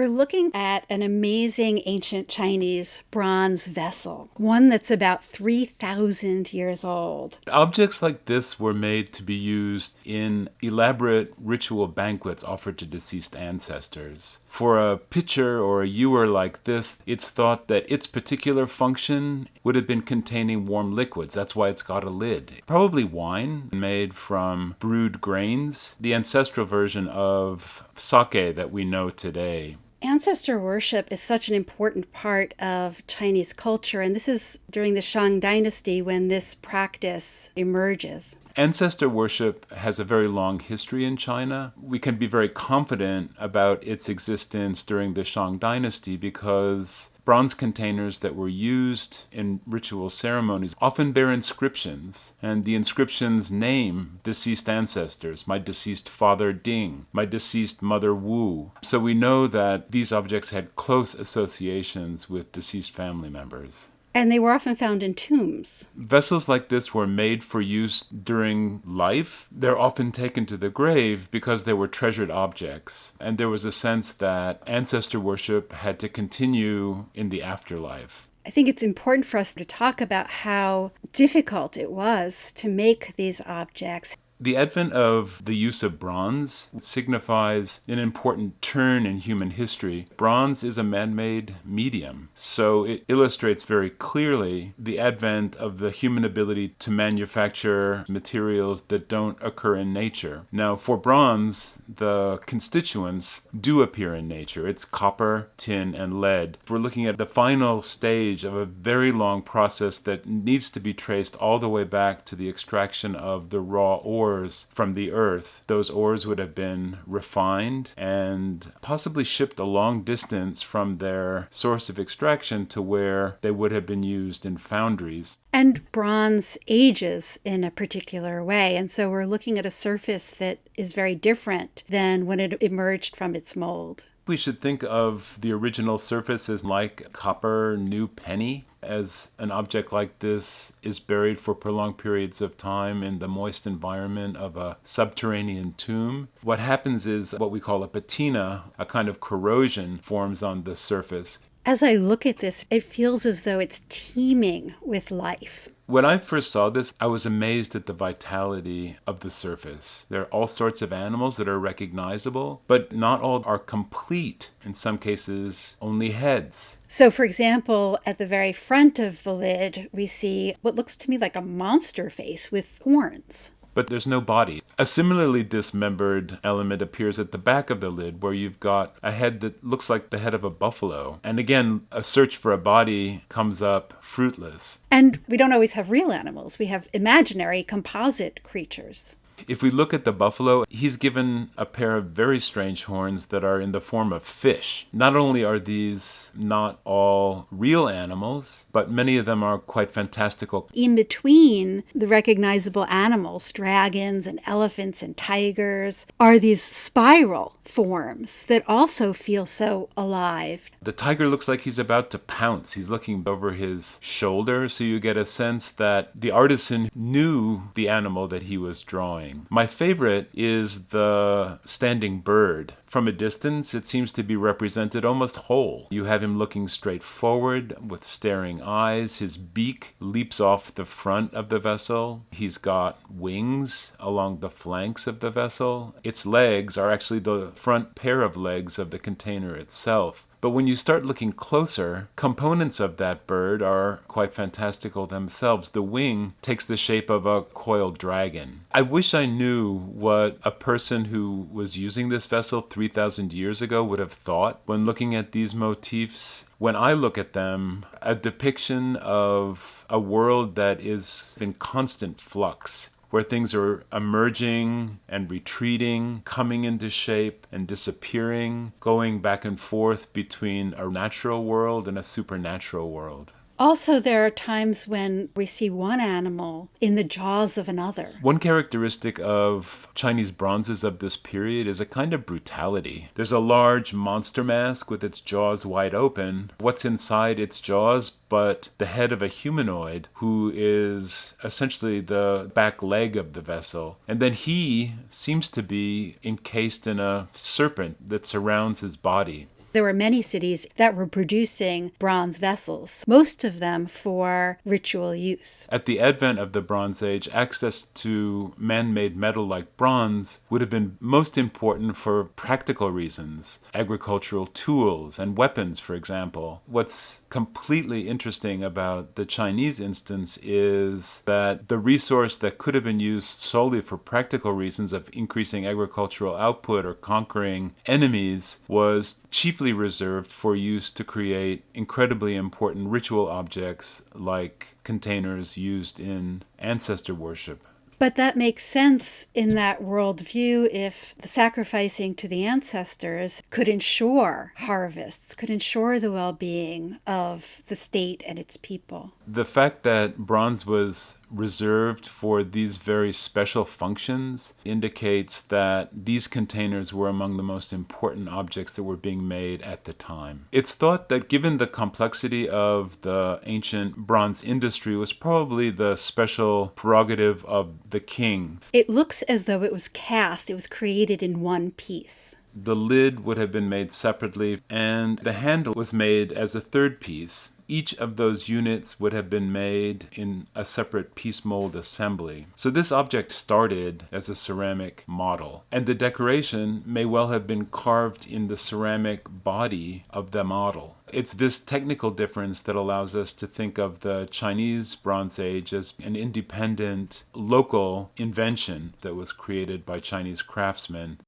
We're looking at an amazing ancient Chinese bronze vessel, one that's about 3,000 years old. Objects like this were made to be used in elaborate ritual banquets offered to deceased ancestors. For a pitcher or a ewer like this, it's thought that its particular function would have been containing warm liquids. That's why it's got a lid. Probably wine made from brewed grains, the ancestral version of sake that we know today. Ancestor worship is such an important part of Chinese culture, and this is during the Shang Dynasty when this practice emerges. Ancestor worship has a very long history in China. We can be very confident about its existence during the Shang Dynasty because bronze containers that were used in ritual ceremonies often bear inscriptions, and the inscriptions name deceased ancestors. My deceased father Ding, my deceased mother Wu. So we know that these objects had close associations with deceased family members. And they were often found in tombs. Vessels like this were made for use during life. They're often taken to the grave because they were treasured objects. And there was a sense that ancestor worship had to continue in the afterlife. I think it's important for us to talk about how difficult it was to make these objects. The advent of the use of bronze signifies an important turn in human history. Bronze is a man-made medium, so it illustrates very clearly the advent of the human ability to manufacture materials that don't occur in nature. Now, for bronze, the constituents do appear in nature. It's copper, tin, and lead. We're looking at the final stage of a very long process that needs to be traced all the way back to the extraction of the raw ore from the earth. Those ores would have been refined and possibly shipped a long distance from their source of extraction to where they would have been used in foundries. And bronze ages in a particular way. And so we're looking at a surface that is very different than when it emerged from its mold. We should think of the original surface as like copper new penny. As an object like this is buried for prolonged periods of time in the moist environment of a subterranean tomb, what happens is what we call a patina, a kind of corrosion forms on the surface. As I look at this, it feels as though it's teeming with life. When I first saw this, I was amazed at the vitality of the surface. There are all sorts of animals that are recognizable, but not all are complete. In some cases, only heads. So, for example, at the very front of the lid, we see what looks to me like a monster face with horns. But there's no body. A similarly dismembered element appears at the back of the lid where you've got a head that looks like the head of a buffalo. And again, a search for a body comes up fruitless. And we don't always have real animals. We have imaginary composite creatures. If we look at the buffalo, he's given a pair of very strange horns that are in the form of fish. Not only are these not all real animals, but many of them are quite fantastical. In between the recognizable animals, dragons and elephants and tigers, are these spiral forms that also feel so alive. The tiger looks like he's about to pounce. He's looking over his shoulder, so you get a sense that the artisan knew the animal that he was drawing. My favorite is the standing bird. From a distance, it seems to be represented almost whole. You have him looking straight forward with staring eyes. His beak leaps off the front of the vessel. He's got wings along the flanks of the vessel. Its legs are actually the front pair of legs of the container itself. But when you start looking closer, components of that bird are quite fantastical themselves. The wing takes the shape of a coiled dragon. I wish I knew what a person who was using this vessel 3,000 years ago would have thought when looking at these motifs. When I look at them, a depiction of a world that is in constant flux, where things are emerging and retreating, coming into shape and disappearing, going back and forth between a natural world and a supernatural world. Also, there are times when we see one animal in the jaws of another. One characteristic of Chinese bronzes of this period is a kind of brutality. There's a large monster mask with its jaws wide open. What's inside its jaws but the head of a humanoid who is essentially the back leg of the vessel. And then he seems to be encased in a serpent that surrounds his body. There were many cities that were producing bronze vessels, most of them for ritual use. At the advent of the Bronze Age, access to man-made metal like bronze would have been most important for practical reasons, agricultural tools and weapons, for example. What's completely interesting about the Chinese instance is that the resource that could have been used solely for practical reasons of increasing agricultural output or conquering enemies was chiefly reserved for use to create incredibly important ritual objects like containers used in ancestor worship. But that makes sense in that worldview if the sacrificing to the ancestors could ensure harvests, could ensure the well-being of the state and its people. The fact that bronze was reserved for these very special functions indicates that these containers were among the most important objects that were being made at the time. It's thought that given the complexity of the ancient bronze industry, it was probably the special prerogative of the king. It looks as though it was cast, it was created in one piece. The lid would have been made separately, and the handle was made as a third piece. Each of those units would have been made in a separate piece mold assembly. So this object started as a ceramic model, and the decoration may well have been carved in the ceramic body of the model. It's this technical difference that allows us to think of the Chinese Bronze Age as an independent, local invention that was created by Chinese craftsmen